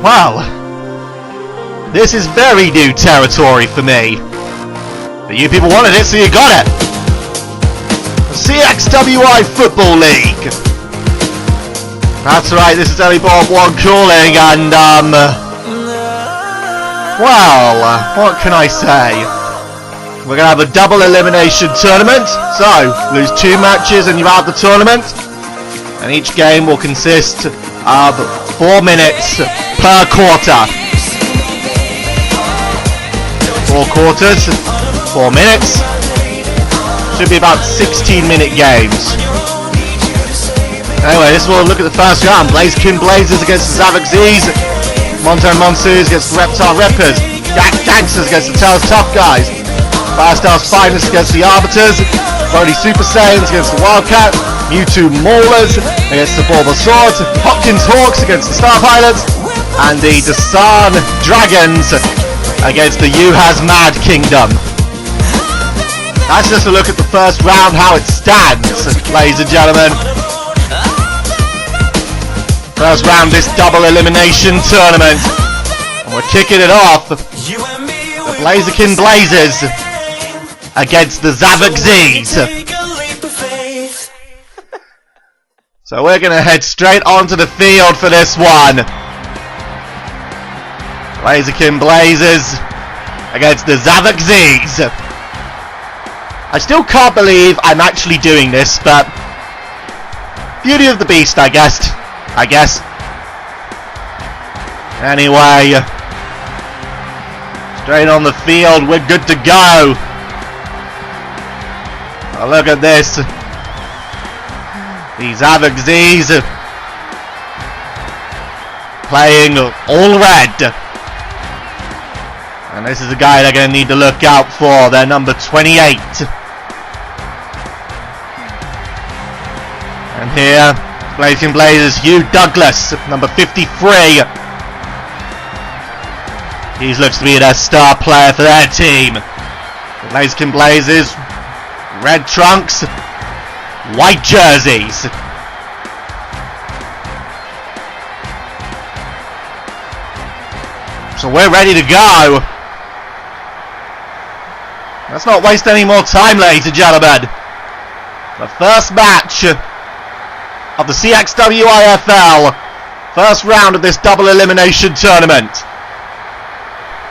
Wow, this is very new territory for me. But you people wanted it, so you got it. The CXWI Football League. That's right, this is Ellie Bob One calling, and well, what can I say? We're gonna have a double elimination tournament, so lose 2 matches and you're out of the tournament. And each game will consist of 4 minutes per quarter. 4 quarters, 4 minutes. Should be about 16-minute games. Anyway, this will look at the first round. Blaziken Blazes against the Zavok Zs. Monsoons against the Reptile Reppers. Gangsters against the Tails Tough Guys. Firestars Finest against the Arbiters. Brody Super Saiyans against the Wildcat. Mewtwo Maulers against the Bulbasaurs. Hopkins Hawks against the Star Pilots. And the Dasan Dragons against the Yuhas Mad Kingdom. That's just a look at the first round, how it stands, ladies and gentlemen. First round, this double elimination tournament. And we're kicking it off. The Blaziken Blazes against the Zavok Zs. So we're going to head straight onto the field for this one. Blaziken Blazes against the Zavok Zs. I still can't believe I'm actually doing this, but beauty of the beast, I guess. Anyway, straight on the field, we're good to go. Oh, look at this. The Zavok Zs playing all red. And this is a guy they're going to need to look out for. They're number 28. And here, Blaziken Blazes, Hugh Douglas, number 53. He looks to be their star player for their team. The Blaziken Blazes, red trunks, white jerseys. So we're ready to go. Let's not waste any more time, ladies and gentlemen. The first match of the CXWIFL, first round of this double elimination tournament.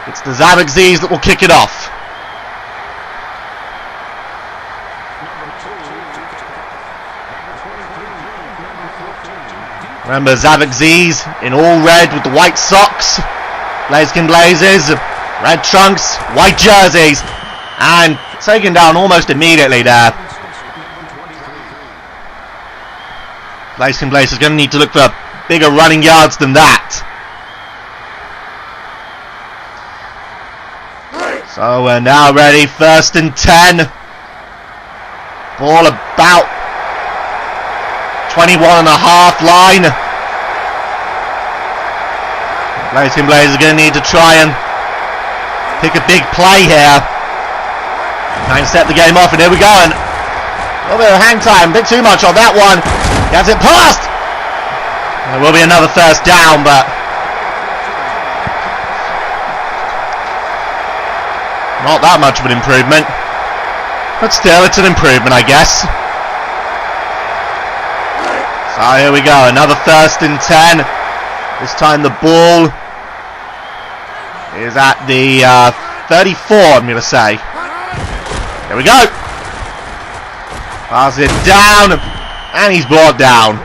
It's the Zavok Zs that will kick it off. Remember, Zavok Zs in all red with the white socks. Blaziken Blazes, red trunks, white jerseys, and taken down almost immediately there. Blaziken Blazes is going to need to look for bigger running yards than that. So we're now ready, 1st and 10. Ball about 21.5 line. Blaziken Blazes are going to need to try and pick a big play here. Try and set the game off, and here we go. And a little bit of hang time, a bit too much on that one. Gets it past! There will be another first down, but not that much of an improvement. But still, it's an improvement, I guess. So here we go, another 1st and 10. This time the ball is at the 34, I'm going to say. Here we go. Pass it down, and he's brought down.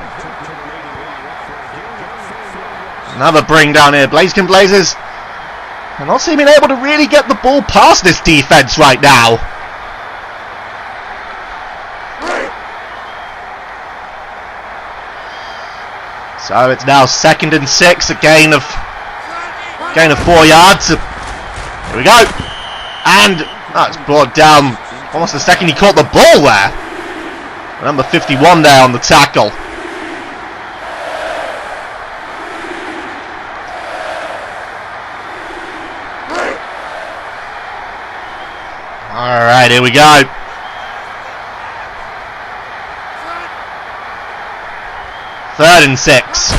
Another bring down here. Blaziken Blazes are not seeming able to really get the ball past this defense right now. So it's now 2nd and 6, a gain of 4 yards. Here we go. And it's brought down almost the second he caught the ball there. Number 51 there on the tackle. Alright, here we go. Third and 6.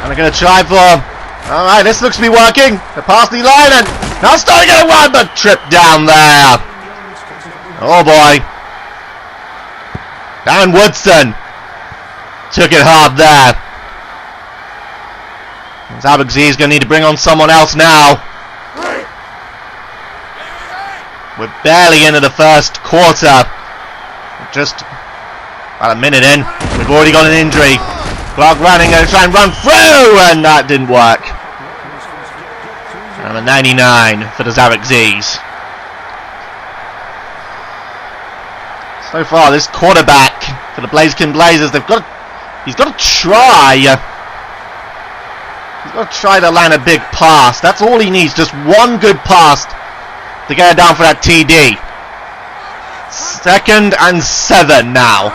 And they're going to try for Alright, this looks to be working. The pass the line and now starting to run, but trip down there. Oh boy. Dan Woodson took it hard there. Zavok Zs is going to need to bring on someone else now. We're barely into the first quarter. Just about a minute in. We've already got an injury. Clark running, going to try and run through, and that didn't work. And a 99 for the Zavok Zs. So far, this quarterback for the Blaziken Blazes, he's got to try. He's got to try to land a big pass. That's all he needs, just one good pass to get it down for that TD. 2nd and 7 now.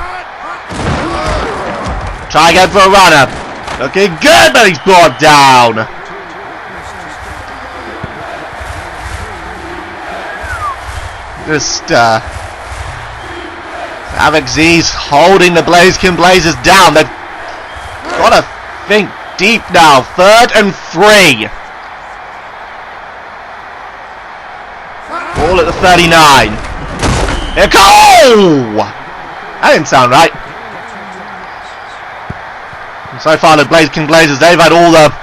Try again for a runner. Looking good, but he's brought down. Just Zavok Zs holding the Blaziken Blazes down. They've got to think deep now. 3rd and 3. Ball at the 39. Here go! That didn't sound right. And so far the Blaziken Blazes, they've had all the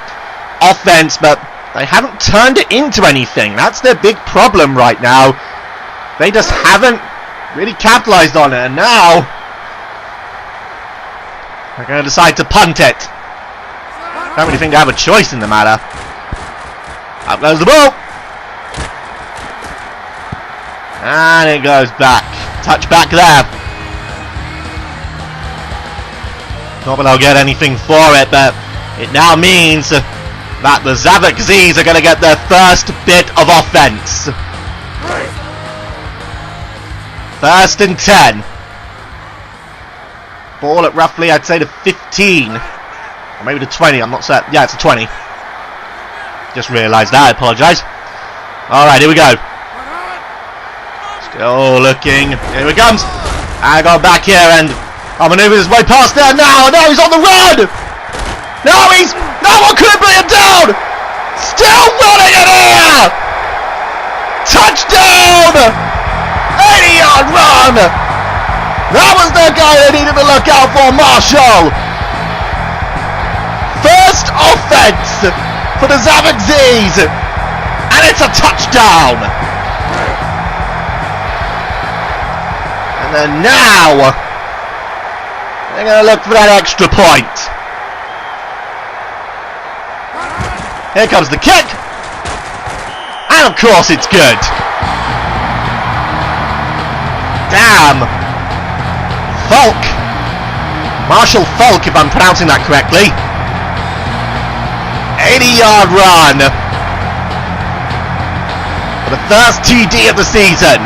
offense, but they haven't turned it into anything. That's their big problem right now. They just haven't really capitalized on it, and now they're going to decide to punt it. Don't really think they have a choice in the matter. Up goes the ball. And it goes back. Touch back there. Not that I'll get anything for it, but it now means that the Zavok Zs are going to get their first bit of offense. 1st and 10. Ball at roughly, I'd say, the 15. Or maybe the 20, I'm not certain. Yeah, it's a 20. Just realised that, I apologise. Alright, here we go. Still looking. Here it comes. I got back here and I'll manoeuvre his way past there now. Now he's on the run. Now one could bring him down. Still running it here. Touchdown. 80-yard run. That was the guy they needed to look out for, Marshall. First offense for the Zavok Zs. And it's a touchdown. And now they're going to look for that extra point. Here comes the kick. And of course it's good. Damn. Falk. Marshall Falk, if I'm pronouncing that correctly. 80-yard run. For the first TD of the season.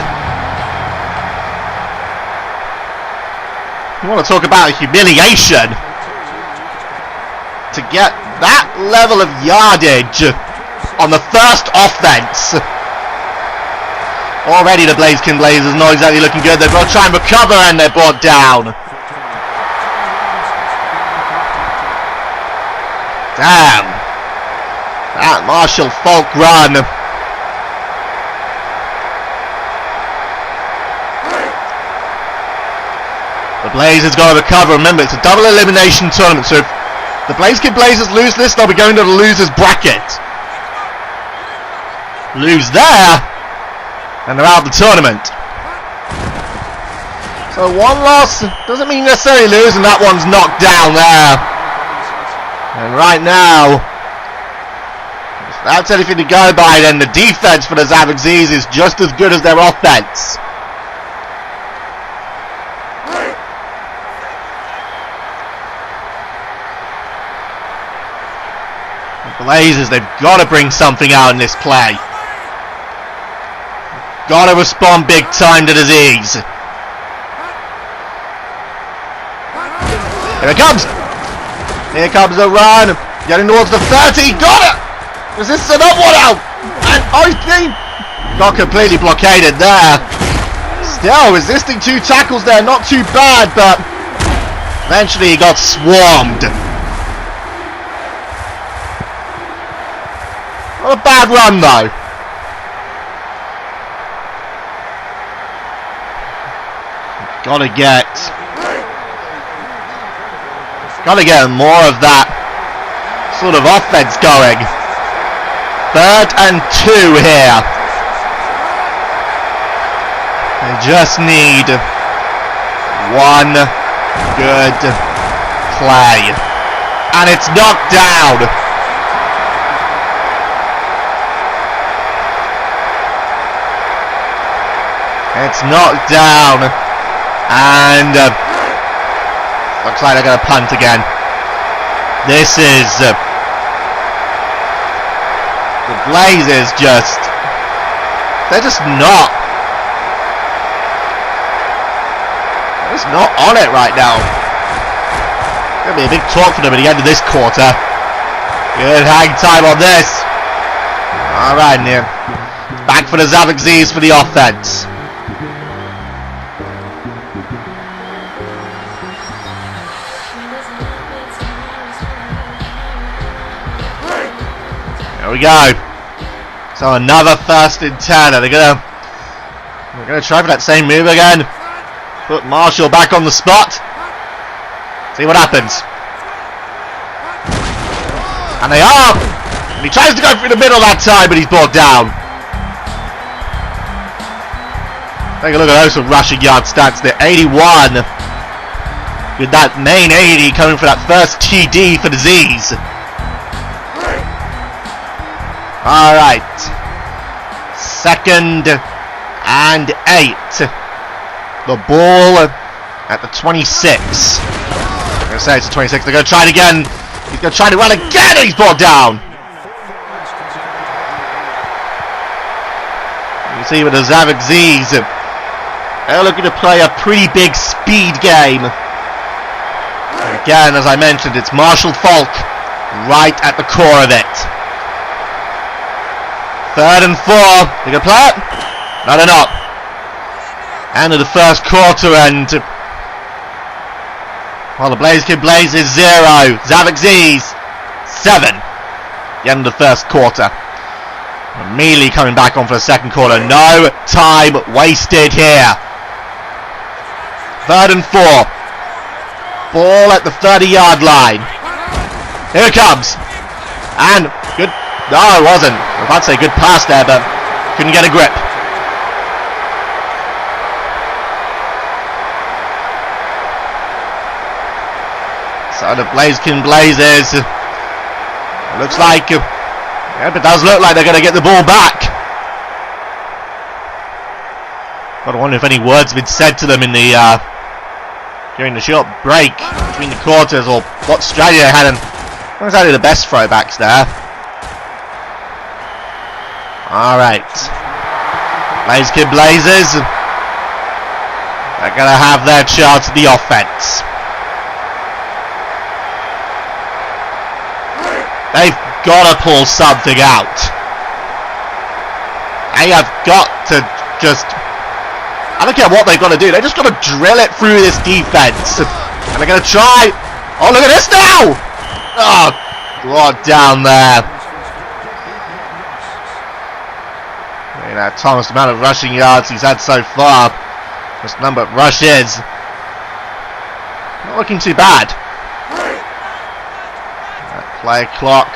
You want to talk about humiliation. To get that level of yardage on the first offense. Already the Blaziken Blazes not exactly looking good. They've got to try and recover and they're brought down. Damn. That Marshall Falk run. The Blazers got to recover. Remember, it's a double elimination tournament, so if the Blaziken Blazers lose this, they'll be going to the losers bracket. Lose there, and they're out of the tournament. So one loss doesn't mean necessarily lose, and that one's knocked down there. And right now, if that's anything to go by, then the defense for the Zavok Zs is just as good as their offense. Blazers, they've got to bring something out in this play. Got to respond big time to the Zs. Here it comes. Here comes the run. Getting towards the 30. Got it. Resists another one out. And he got completely blockaded there. Still resisting 2 tackles there. Not too bad, but eventually he got swarmed. bad run though. Gotta get more of that sort of offense going. 3rd and 2 here. They just need one good play. And it's knocked down. It's knocked down. And looks like they're going to punt again. This is the Blazes they're just not on it right now. Going to be a big talk for them at the end of this quarter. Good hang time on this. Alright, Neil. Back for the Zavok Zs for the offense. There we go. So another 1st and 10. They're gonna try for that same move again. Put Marshall back on the spot. See what happens. And they are. And he tries to go through the middle that time, but he's brought down. Take a look at those rushing yard stats there. 81. With that main 80 coming for that first TD for the Z's. Alright. 2nd and 8. The ball at the 26. I'm going to say it's the 26. They're going to try it again. He's going to try to run again and he's brought down. You see with the Zavok Zs, they're looking to play a pretty big speed game. And again, as I mentioned, it's Marshall Falk right at the core of it. 3rd and 4. They gonna play it? No, they're not. End of the first quarter, and well, the Blaziken Blazes 0, Zavok Zs 7. The end of the first quarter. Immediately coming back on for the second quarter. No time wasted here. 3rd and 4. Ball at the 30-yard line. Here it comes. And good. No, it wasn't. I was about to say good pass there, but couldn't get a grip. So the Blaziken Blazes, looks like, yeah, it does look like they're going to get the ball back. Got to wonder if any words have been said to them in the during the short break between the quarters, or what strategy they had. And not exactly the best throwbacks there. Alright. Blaziken Blazes. They're going to have their chance at the offense. They've got to pull something out. They have got to just... I don't care what they've got to do. They just got to drill it through this defense. And they're going to try... Oh, look at this now! Oh, brought down there. You know, Thomas, the amount of rushing yards he's had so far. Just number of rushes. Not looking too bad. That play clock.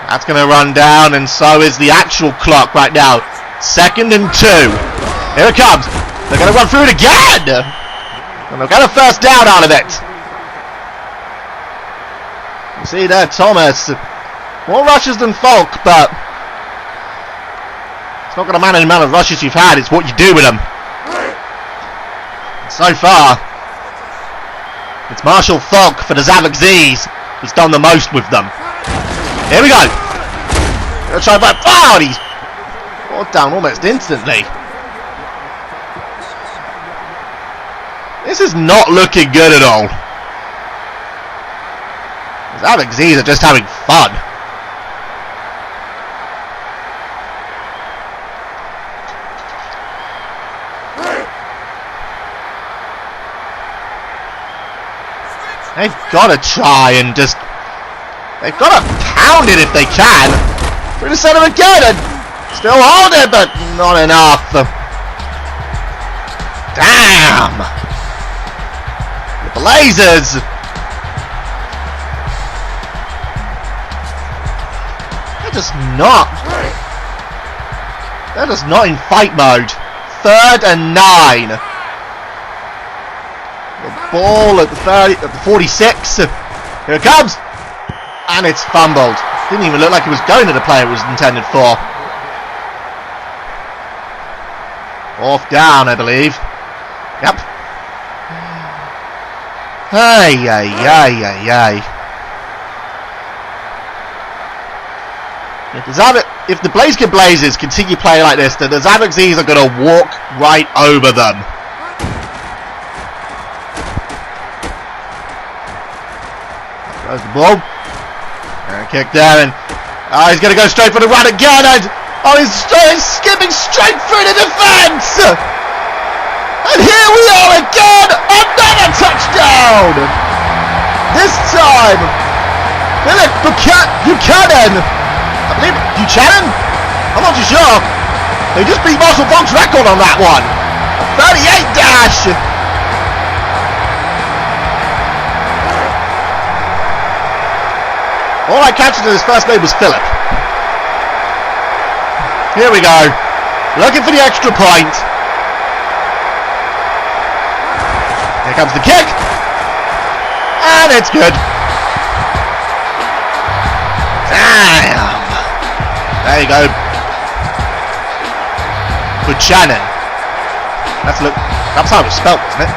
That's going to run down, and so is the actual clock right now. 2nd and 2. Here it comes. They're going to run through it again. And they'll get a first down out of it. You see there, Thomas. More rushes than Falk, but it's not going to matter the amount of rushes you've had, it's what you do with them. So far, it's Marshall Falk for the Zavok Zs who's done the most with them. Here we go. Gonna try back. Oh, and he's brought down almost instantly. This is not looking good at all. The Zavok Zs are just having fun. They've got to try and just... They've got to pound it if they can. Through the centre again, and still holding, but not enough. Damn! The Blazers. They're just not in fight mode. 3rd and 9. The ball at the 46. Here it comes, and it's fumbled. Didn't even look like it was going to the player it was intended for. 4th down, I believe. Yep. Hey, ay, ay, ay, ay. If the Blaziken Blazes continue playing like this, then the Zavok Zs are going to walk right over them. There's the ball. And kick there, and he's going to go straight for the run again, and he's skipping straight through the defence! And here we are again! Another touchdown! This time, Philip Buchanan! I believe Buchanan? I'm not too sure. They just beat Marshall Fonk's record on that one. A 38 dash. All I captured in his first name was Philip. Here we go. Looking for the extra point. Here comes the kick. And it's good. Damn. There you go. Buchanan. That's how it was spelt, wasn't it?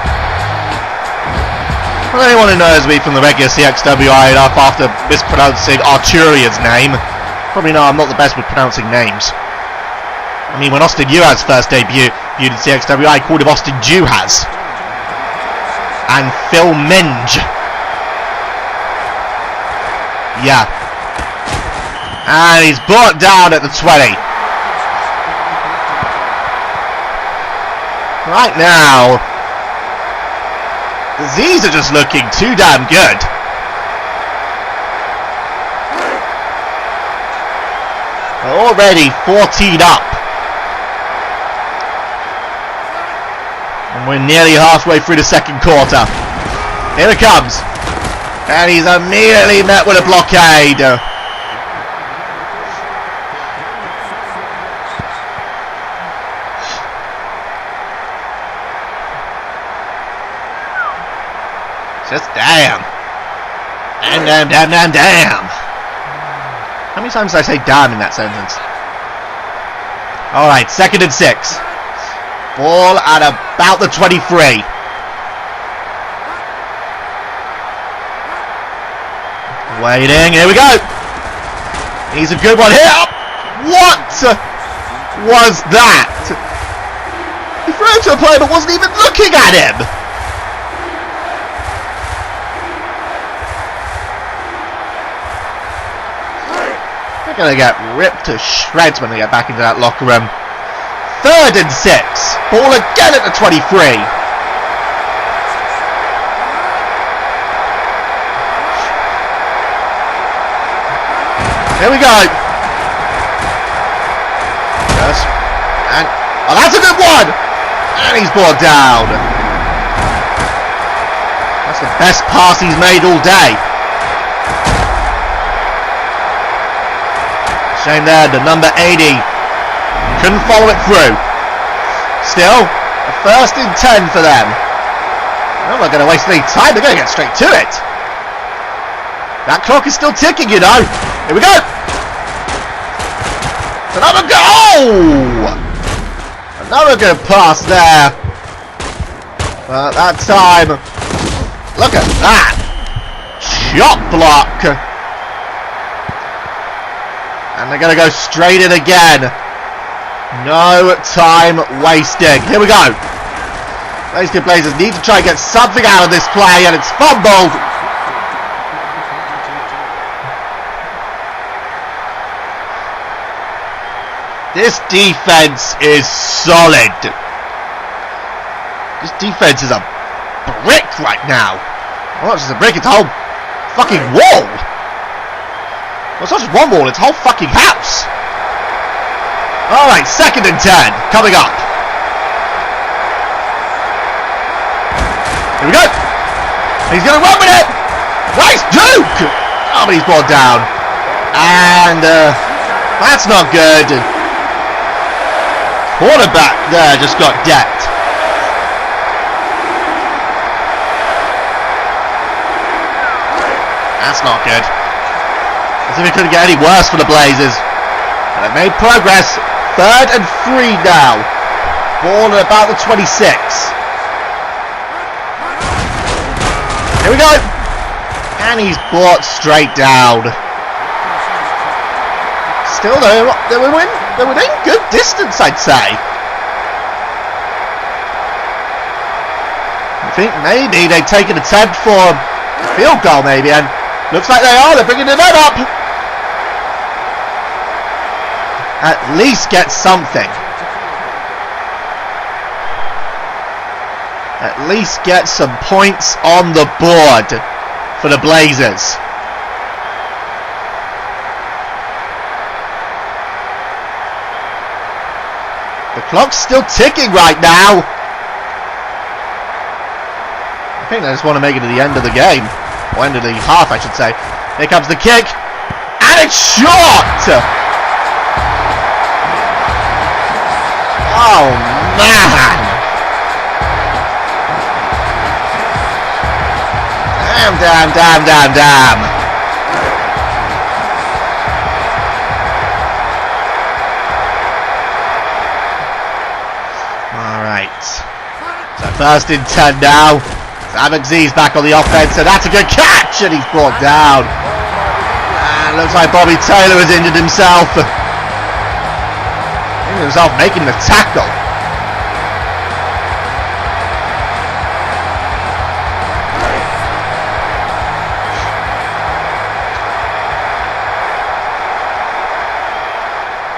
For anyone who knows me from the regular CXWI after mispronouncing Arturian's name, probably know I'm not the best with pronouncing names. I mean, when Austin Juhas first debuted in CXWI, I called him Austin Juhas. And Phil Minge. Yeah. And he's brought down at the 20. Right now, the Zs are just looking too damn good. They're already 14 up. And we're nearly halfway through the second quarter. Here it comes. And he's immediately met with a blockade. Just damn. Damn. How many times did I say damn in that sentence? Alright, 2nd and 6. Ball at about the 23. Waiting, here we go. He's a good one here. What was that? He threw it to a player but wasn't even looking at him. They're going to get ripped to shreds when they get back into that locker room. 3rd and 6. Ball again at the 23. Here we go. Yes. And that's a good one. And he's brought down. That's the best pass he's made all day. Shame there, the number 80 couldn't follow it through. Still, a 1st and 10 for them. They're not going to waste any time, they're going to get straight to it. That clock is still ticking, you know. Here we go. Another goal. Another good pass there. But that time, look at that. Shot block. And they're going to go straight in again. No time wasting. Here we go. Blaziken Blazes need to try and get something out of this play, and it's fumbled. This defense is solid. This defense is a brick right now. Well, not just a brick, it's a whole fucking wall. Well, it's not just one wall, it's a whole fucking house. Alright, 2nd and 10 coming up. Here we go. He's going to run with it. Nice Duke. Oh, but he's brought down. And that's not good. Quarterback there just got decked. That's not good. As if it couldn't get any worse for the Blazers. And they've made progress. 3rd and 3 now. Ball at about the 26. Here we go. And he's brought straight down. Still though, they're within good distance, I'd say. I think maybe they've taken a attempt for a field goal maybe, and looks like they are. They're bringing the net up. At least get something. At least get some points on the board for the Blazers. The clock's still ticking right now. I think they just want to make it to the end of the game. Or end of the half, I should say. Here comes the kick. And it's short! Oh, man! Damn. Alright. So 1st and 10 now. Zavok Zs back on the offense, so that's a good catch, and he's brought down. And looks like Bobby Taylor has injured himself. Making the tackle.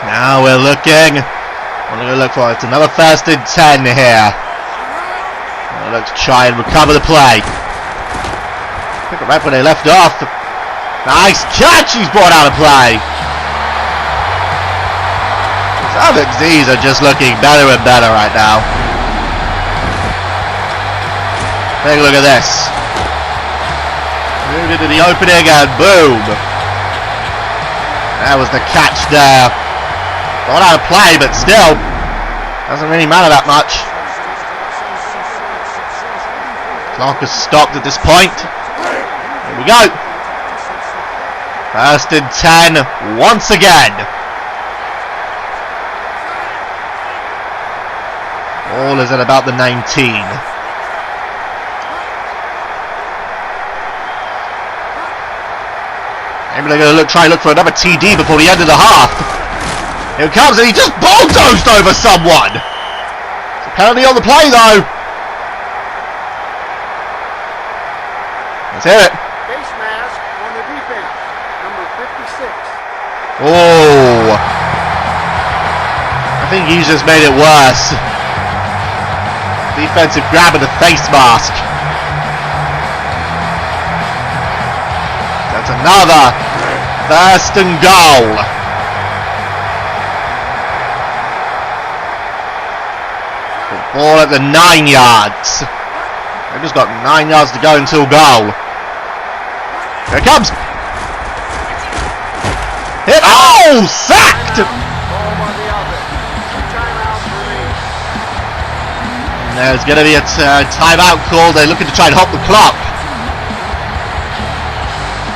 Now we're looking. What are we going to look for? It's another 1st and 10 here. We'll look to try and recover the play. Pick it right where they left off. Nice catch. He's brought out of play. Zavok Zs are just looking better and better right now. Take a look at this. Moved into the opening and boom. That was the catch there. Got out of play, but still doesn't really matter that much. Clock has stopped at this point. Here we go. 1st and 10 once again. Ball is at about the 19. Maybe they're going to try and look for another TD before the end of the half. Here it comes, and he just bulldozed over someone. It's a penalty on the play, though. Let's hear it. Face mask on the defense, number 56. Oh. I think he's just made it worse. Defensive grab of the face mask. That's another 1st and goal. Ball at the 9 yards. They've just got 9 yards to go until goal. Here it comes. Hit. Oh, sacked. There's going to be a timeout call. They're looking to try and hop the clock.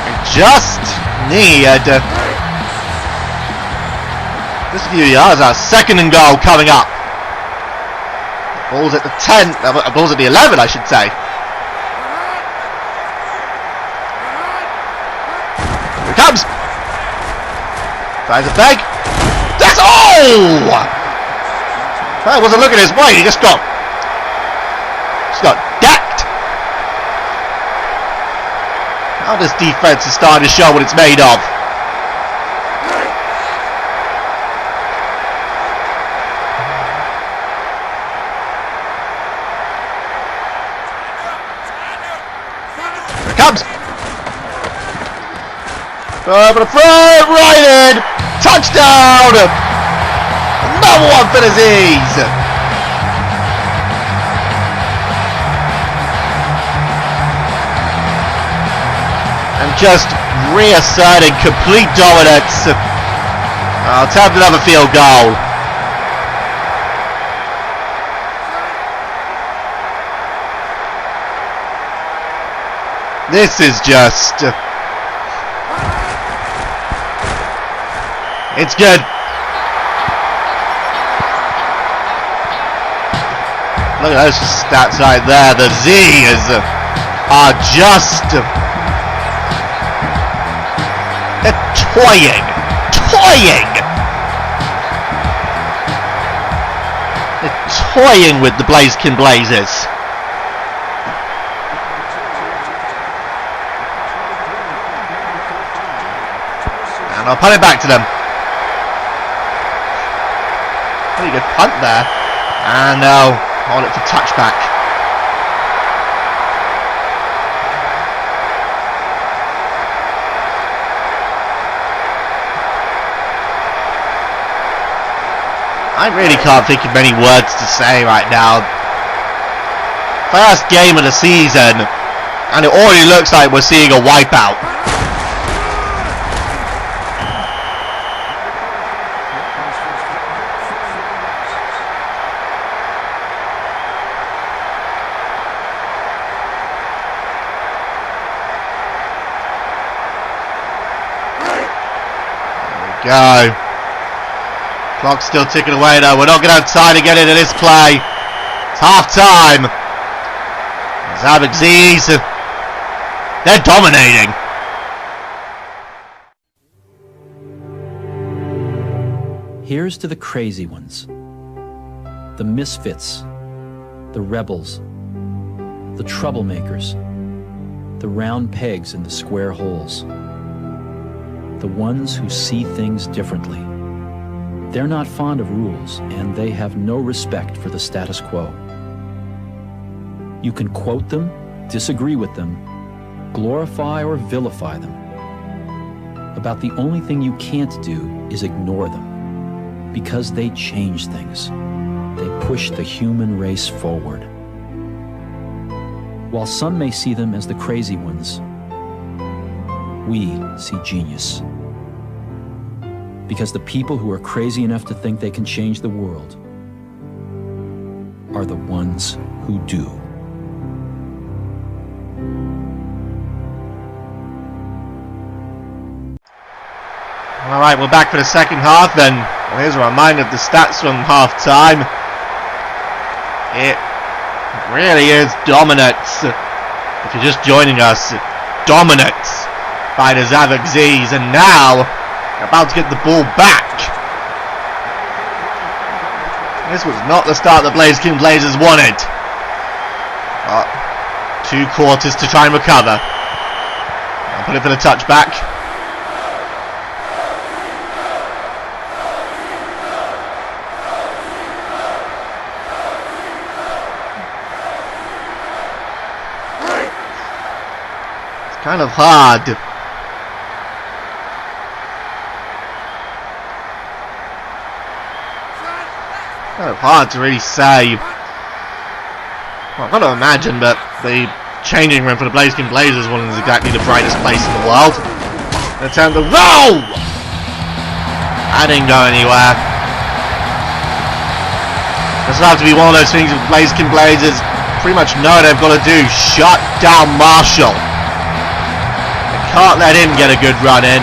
They just need just a few yards. Our 2nd and goal coming up. Ball's at the 10. Ball's at the 11, I should say. Here it comes. Tries a fake. That's all. I wasn't looking his way. He just got decked. Now this defense is starting to show what it's made of. Here it comes. Over the front, right in. Touchdown. And Another one for the Zs. And just reasserting complete dominance. Attempt another field goal. This is just... it's good. Look at those stats right there. The Zs are just... they're toying. They're toying with the Blaziken Blazes. And I'll punt it back to them. Pretty good punt there. And now hold it for touchback. I really can't think of many words to say right now. First game of the season, and it already looks like we're seeing a wipeout. Go. Clock's still ticking away though. We're not going to have time to get into this play. It's half time. Zavok Zs, they're dominating. Here's to the crazy ones, the misfits, the rebels, the troublemakers, the round pegs in the square holes. The ones who see things differently. They're not fond of rules, and they have no respect for the status quo. You can quote them, disagree with them, glorify or vilify them. About the only thing you can't do is ignore them, because they change things. They push the human race forward. While some may see them as the crazy ones, we see genius. Because the people who are crazy enough to think they can change the world are the ones who do. Alright, we're back for the second half then. Well, here's a reminder of the stats from half time. It really is dominance. If you're just joining us, dominance by the Zavok Zs, and now about to get the ball back. This was not the start that Blaziken Blazes wanted. But 2 quarters to try and recover. I'll put it for the touchback. It's kind of hard. Kind of hard to really say. Well, I've got to imagine that the changing room for the Blaziken Blazes wasn't exactly the brightest place in the world. Attempt to roll! That didn't go anywhere. This will have to be one of those things with Blaziken Blazes pretty much know what they've got to do. Shut down Marshall. They can't let him get a good run in.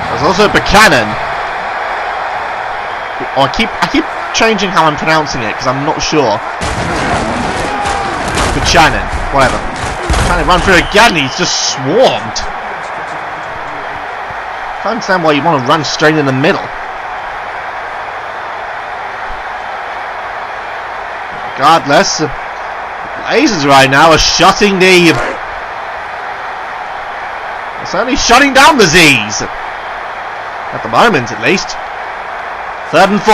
There's also Buchanan. Oh, I keep changing how I'm pronouncing it because I'm not sure. Buchanan, whatever. Trying to run through again, he's just swarmed. Can't understand why you want to run straight in the middle. Regardless, the Blazers right now are shutting the... they're certainly shutting down the Zs. At the moment, at least. 3rd and 4.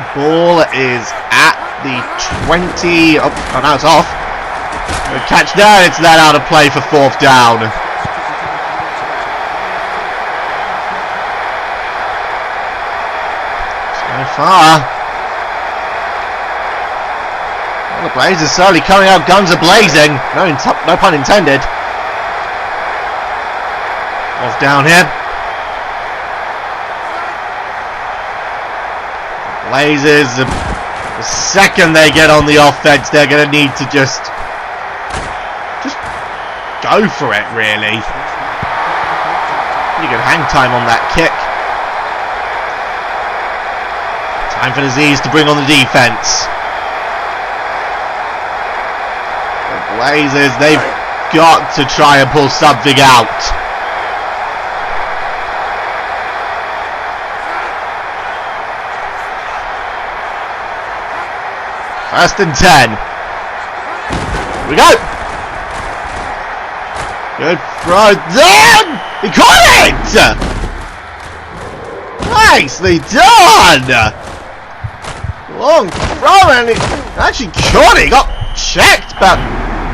The ball is at the 20. Oh, now it's off. The catch there, it's let out of play for 4th down. far. Well, the Blazers certainly coming out guns a-blazing. No pun intended. Off down here. Blazers, the second they get on the offense, they're going to need to just go for it, really. Pretty good hang time on that kick. Time for the Zs to bring on the defense. The Blazers, they've got to try and pull something out. First and 10. Here we go. Good throw. Then he caught it. Nicely done. Long throw, and he actually caught it. He got checked, but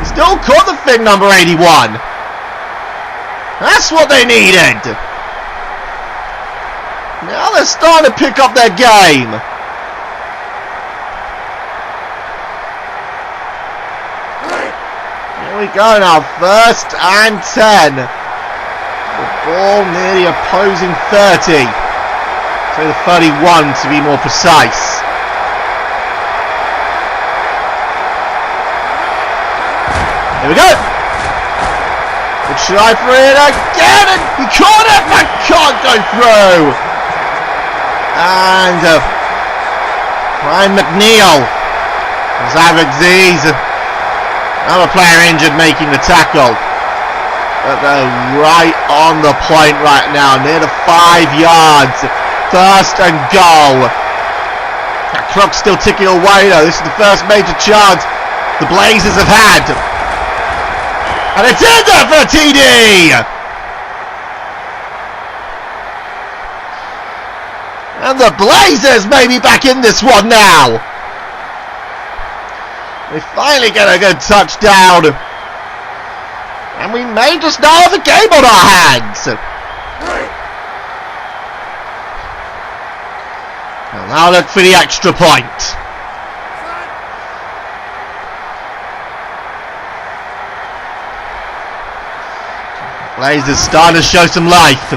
he still caught the thing, number 81. That's what they needed. Now they're starting to pick up their game. Here we go now, first and 10. The ball near the opposing 30. So the 31 to be more precise. Here we go. Good try for it again, and he caught it, but can't go through. And Ryan McNeil, Zavok Zs. Another player injured making the tackle. But they're right on the point right now, near the 5 yards. First and goal. That clock's still ticking away though. This is the first major chance the Blazers have had. And it's in there for a TD! And the Blazers may be back in this one now. We finally get a good touchdown. And we may just now have a game on our hands. And now look for the extra point. Blazers starting to show some life.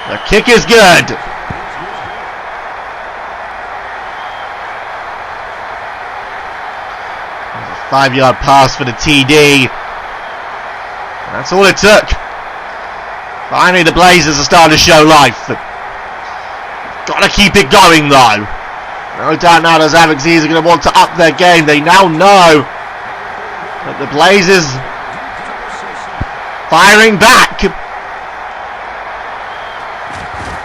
The kick is good. 5-yard pass for the TD. That's all it took. Finally, the Blazers are starting to show life. Got to keep it going, though. No doubt now the Zavok Zs are going to want to up their game. They now know that the Blazers firing back.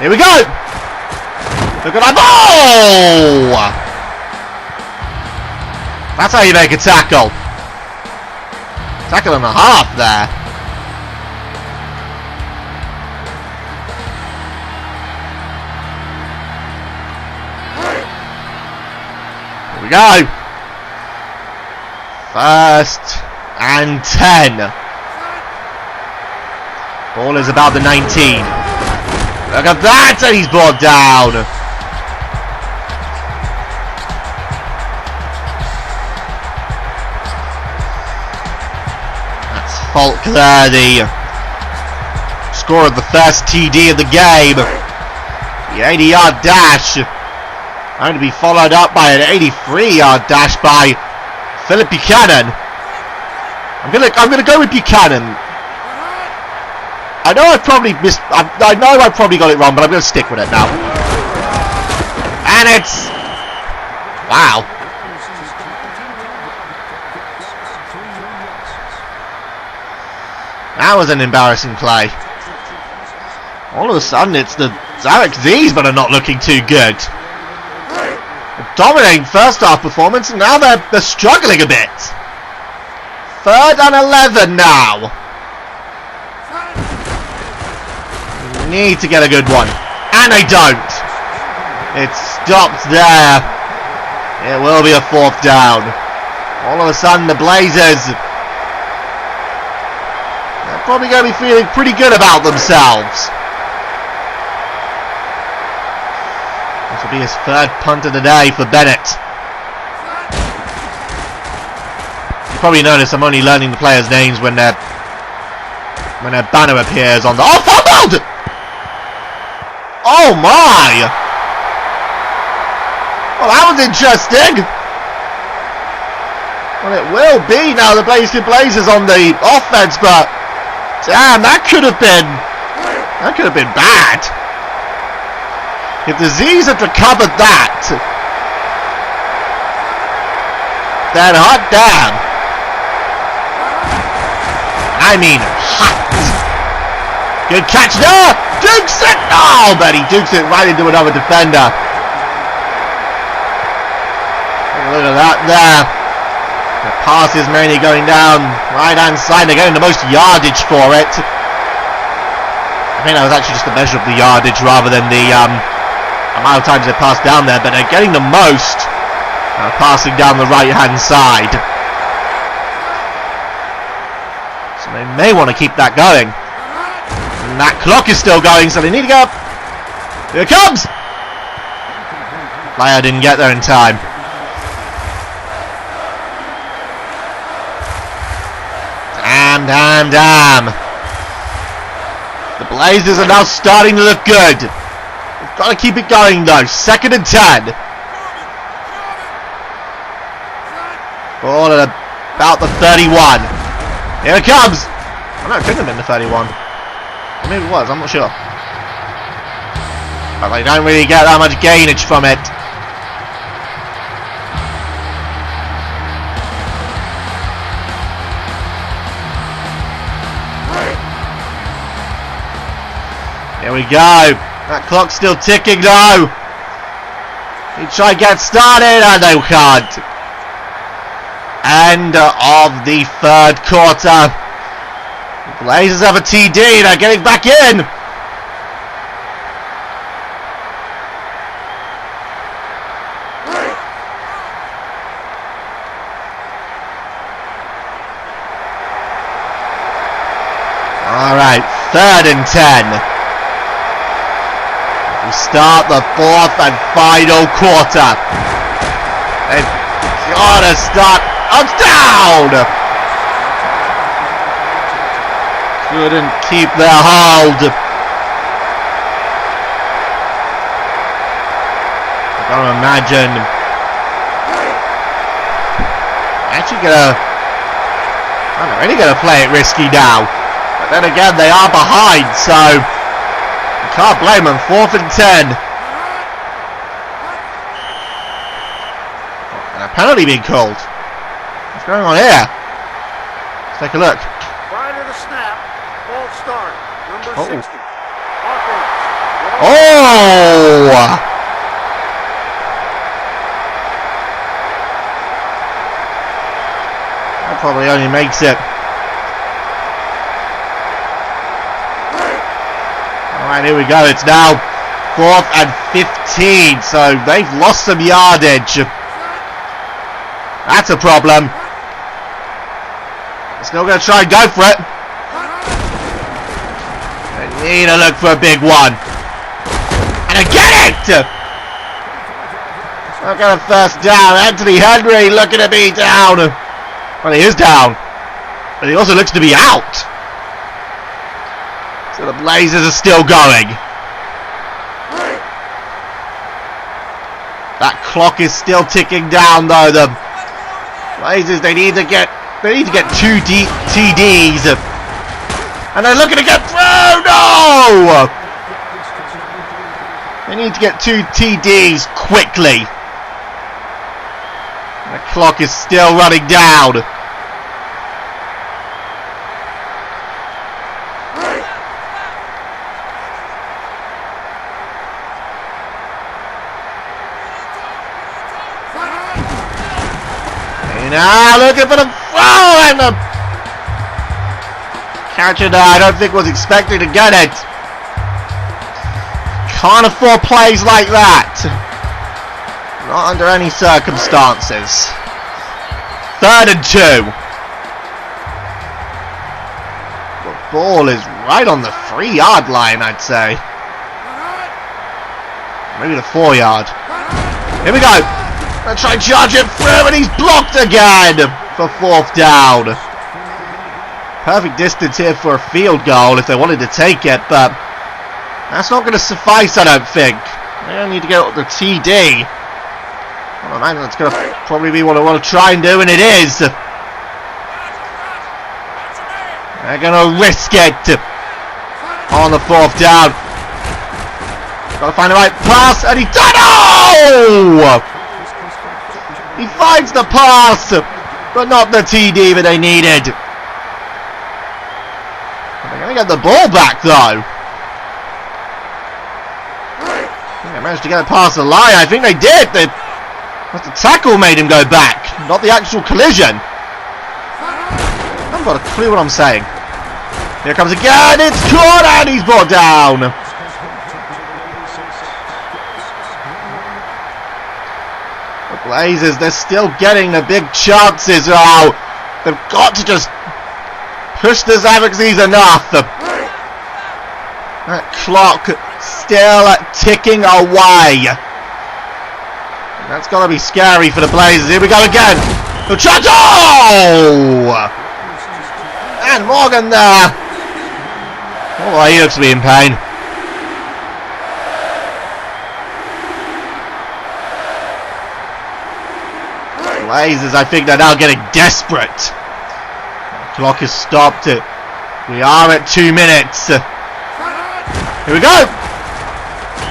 Here we go. Look at that ball. That's how you make a tackle. Tackle and a half there. Here we go. First and 10. Ball is about the 19. Look at that, and he's brought down. Falk there, the score of the first TD of the game. The 80-yard dash going to be followed up by an 83-yard dash by Philip Buchanan. I'm gonna go with Buchanan. I know I probably got it wrong, but I'm gonna stick with it now. And it's wow. That was an embarrassing play. All of a sudden, it's the Zavok Zs, but are not looking too good. A dominating first half performance, and now they're struggling a bit. 3rd and 11 now. Need to get a good one, and they don't. It stops there. It will be a 4th down. All of a sudden, the Blazers probably going to be feeling pretty good about themselves. This will be his third punt of the day for Bennett. You probably notice I'm only learning the players' names when their banner appears on the... Oh, fumbled! Oh my! Well, that was interesting. Well, it will be now the Blaziken Blazes on the offense, but damn, that could have been bad. If the Zs had recovered that, then hot damn. I mean, hot. Good catch there. Dukes it. Oh, but he dukes it right into another defender. Look at that there. The pass is mainly going down right hand side. They're getting the most yardage for it. I think that was actually just a measure of the yardage rather than the amount of times they passed down there, but they're getting the most passing down the right hand side. So they may want to keep that going. And that clock is still going, so they need to go up. Here it comes! Player didn't get there in time. Damn. The Blazers are now starting to look good. We've got to keep it going though. 2nd and 10. Ball at about the 31. Here it comes. Oh no, it couldn't have been the 31. Maybe it was, I'm not sure. But they don't really get that much gainage from it. Here we go. That clock's still ticking though. He try to get started and they can't. End of the 3rd quarter. The Blazers have a TD. They're getting back in. Alright, 3rd and 10. We start the 4th and final quarter. They've got to start up down. Couldn't keep their hold. I can't imagine. Actually I'm really gonna play it risky now. But then again, they are behind, so can't blame them. 4th and 10. And a penalty being called. What's going on here? Let's take a look. Prior to the snap, ball start. Number 60. Offense. Oh! That probably only makes it. Alright, here we go. It's now 4th and 15. So they've lost some yardage. That's a problem. They're still going to try and go for it. They need to look for a big one. And I get it! Look at a first down. Anthony Henry looking to be down. Well, he is down. But he also looks to be out. So the Blazers are still going. That clock is still ticking down though. The Blazers, they need to get 2 TDs. And they're looking to get through. No! They need to get 2 TDs quickly. The clock is still running down. Now looking for the throw and the catcher there, I don't think was expecting to get it. Can't afford plays like that. Not under any circumstances. 3rd and 2. The ball is right on the 3-yard line, I'd say. Maybe the 4-yard. Here we go. Let's try and charge it through, and he's blocked again for 4th down. Perfect distance here for a field goal if they wanted to take it, but that's not going to suffice, I don't think. They need to get the TD. Well, I imagine that's going to probably be what I want to try and do, and it is. They're going to risk it on the 4th down. Got to find the right pass, and he does. Oh! He finds the pass, but not the TD that they needed. They're going to get the ball back, though. I think they managed to get it past the line. I think they did. That's the tackle made him go back, not the actual collision. I haven't got a clue what I'm saying. Here comes again. It's caught, and he's brought down. The Blazers, they're still getting the big chances. Oh, they've got to just push the Zavok Zs enough. That clock still ticking away. That's got to be scary for the Blazers. Here we go again. The shot. Oh! And Morgan there. Oh, he looks to be in pain. Blazers, I think they're now getting desperate. The clock has stopped. We are at 2 minutes. Here we go.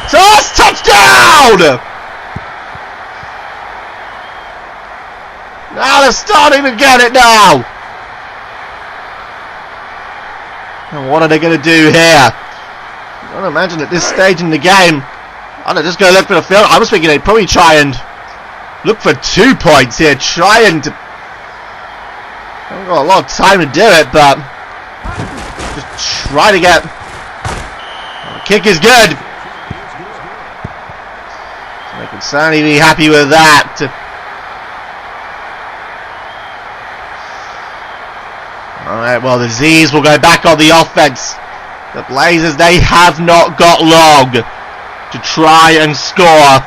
Toss, touchdown! Now they're starting to get it now. And what are they going to do here? I don't imagine at this stage in the game. I'm just going to look for the field. I was thinking they'd probably try and look for 2 points here. Try and... I've got a lot of time to do it, but... Just try to get... The kick is good. So they can certainly be happy with that. Alright, well the Zs will go back on the offense. The Blazers, they have not got long to try and score.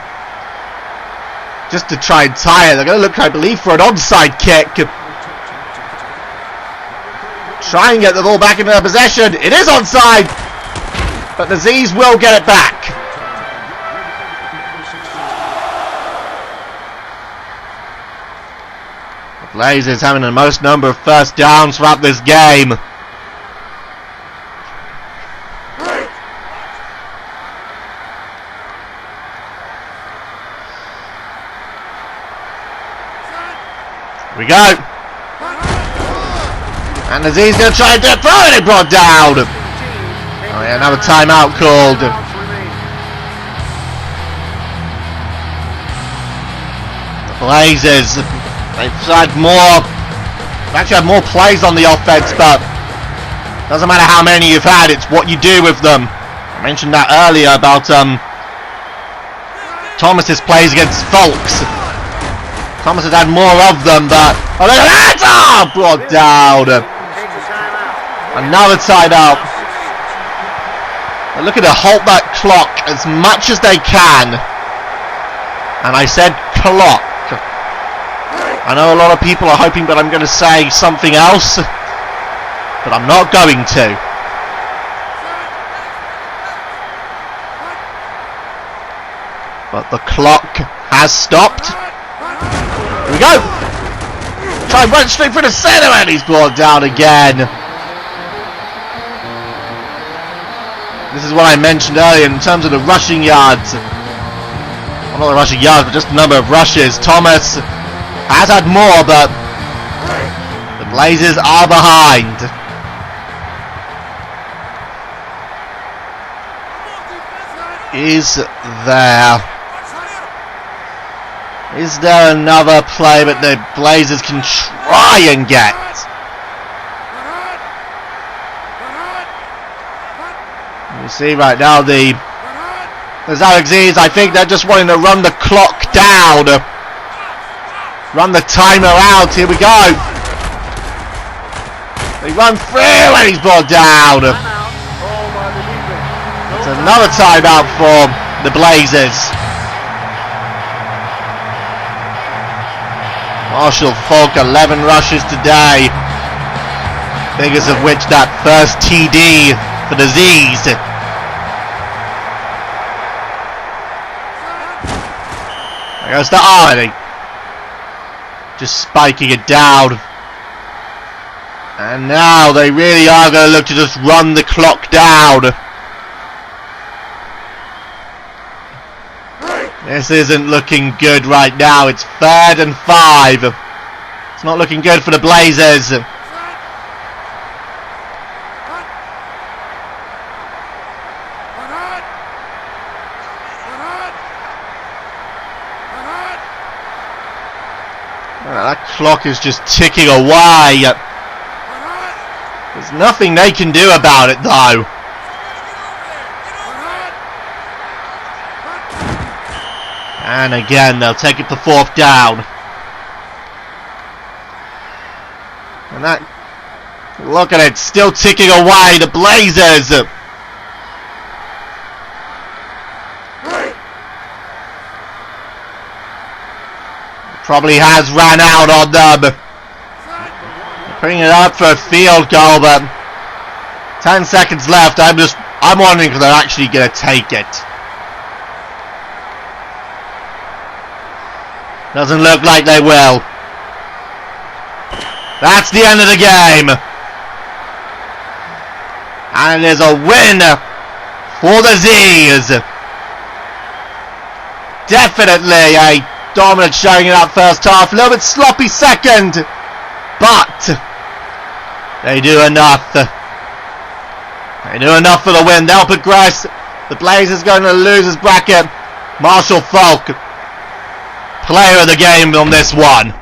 Just to try and tie it. They're going to look, I believe, for an onside kick. Try and get the ball back into their possession. It is onside, but the Zs will get it back. The Blazers having the most number of first downs throughout this game. Here we go. And the Z's going to try and do it. And it brought down. Oh yeah, another timeout called. The Blazers, they've had more. They've actually had more plays on the offense, but doesn't matter how many you've had, it's what you do with them. I mentioned that earlier about Thomas's plays against Folks. Thomas has had more of them, but brought down. Another timeout. They're looking to halt that clock as much as they can. And I said clock. I know a lot of people are hoping that I'm going to say something else, but I'm not going to. But the clock has stopped. Here we go. Try and run straight for the center, and he's brought down again. This is what I mentioned earlier in terms of the rushing yards. Well, not the rushing yards, but just the number of rushes. Thomas has had more, but the Blazers are behind. Is there another play that the Blazers can try and get? You see right now the Zavok Zs, I think they're just wanting to run the clock down. Run the timer out. Here we go. They run through and he's brought down. It's another timeout for the Blazers. Marshall Falk 11 rushes today. Biggest of which that first TD for the Zs. There goes the Arnie. Just spiking it down. And now they really are going to look to just run the clock down. This isn't looking good right now. It's 3rd and 5. It's not looking good for the Blazers. That clock is just ticking away. There's nothing they can do about it though. And again, they'll take it to 4th down. And that, look at it, still ticking away, the Blazers. Probably has ran out on them. Putting it up for a field goal, but 10 seconds left. I'm wondering if they're actually going to take it. Doesn't look like they will. That's the end of the game. And it is a win for the Zs. Definitely a dominant showing in that first half. A little bit sloppy second. But they do enough. They do enough for the win. They'll progress. The Blazers going to losers bracket. Marshall Falk, player of the game on this one.